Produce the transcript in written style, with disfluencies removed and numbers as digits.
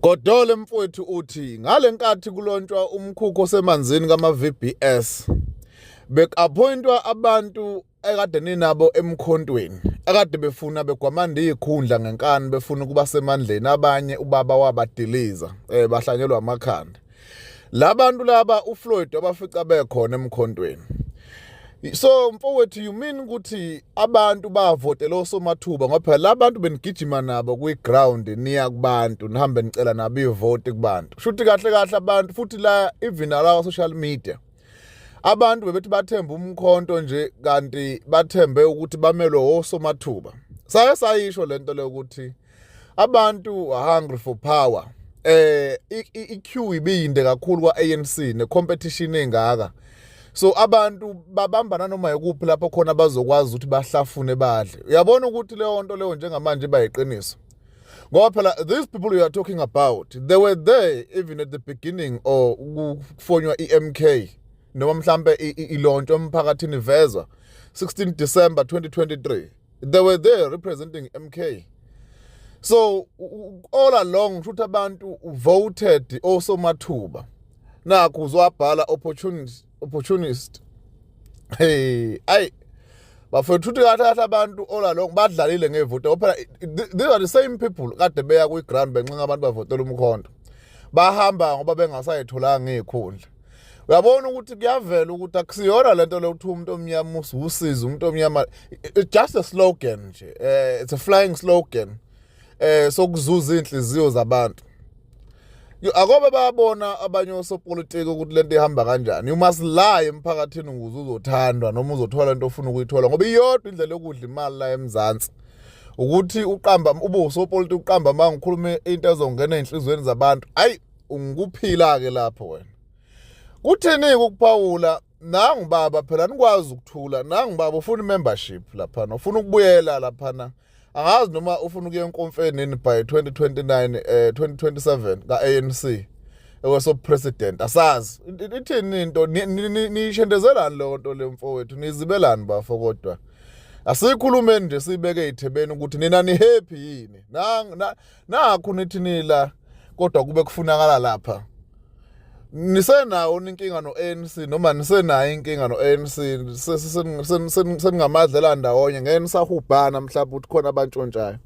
Godole mfowethu uthi ngalenkathi kulontshwa umkhukho osemanzini kama-VBS bek-appointwa abantu ekade ninabo emkhontweni akade befuna begwamanda izikhundla ngenkani befuna ukuba semandleni abanye ubaba wabadiliza bahlanyelwa amakhanda labantu laba uFloyd abafica bekhona emkhontweni. So mfowethu you mean ukuthi abantu bavotela osomathuba ngoba phela labantu benigijima nabo kwi-ground niya kubantu nihambe nicela nabo ivote kubantu shuthi kahle kahle abantu futhi la even la social media abantu bebethi bathemba umkhonto nje kanti bathembe ukuthi bamelwe osomathuba. Sayisho lento le ukuthi abantu are hungry for power. I-queue ibinde kakhulu kwa-ANC ne-competition engaka. So abantu babambana noma yakuphi lapho khona bazokwazi ukuthi bahlafune badle. Uyabona ukuthi leyo nto leyo njengamanje bayiqiniso. Ngoba phela these people you are talking about, they were there even at the beginning or ukufonywa i-MK noma mhlambe ilonto emphakathini vezwa 16 December 2023. They were there representing MK. So all along futhi abantu voted also mathuba. Nakho uzwabhala opportunist. Bafethu kahle abantu all along badlalile ngevote. Phela these are the same people kade beya kwi-ground bencinga abantu bavotela umkhonto. Bahamba ngoba bengasayitholanga izikhundla. Uyabona ukuthi kuyavela ukuthi akusiyona lento lokuthi umuntu omnyama usiza umuntu omnyama. It's just a slogan nje. It's a flying slogan. Sokuzuza inhliziyo zabantu. Akobe bayabona abanye osopolitiki ukuthi lento ihamba kanjani. You must lie emphakathini ukuze uzothandwa noma uzothola into ofuna ukuyithola ngoba iyodwa indlela yokudla imali la eMzansi ukuthi uqamba ube usopolitiki uqamba mangikhulume into ezongena enhlizweni zabantu. Ungukuphila ke lapho wena. Kuthini ukuphawula nangu baba phela nikwazi ukuthula nangu baba ufuna membership lapha ufuna ukubuyela lapha angazi noma ufuna ukuya enkonfereni by 2027 ka-ANC eweso president asazi ithini into nishendezelani leyo nto le mfowethu nizibelani bafo kodwa asikhulumeni nje sibeke ithebeni ukuthi nina ni happy yini nakho nithi nila kodwa kube kufunakala lapha nisenawo inkinga no-ANC noma nisenayo inkinga no-ANC seningamadlela ndawonye ngeke nisahubhana mhlawumbe ukuthi khona abantshontshayo.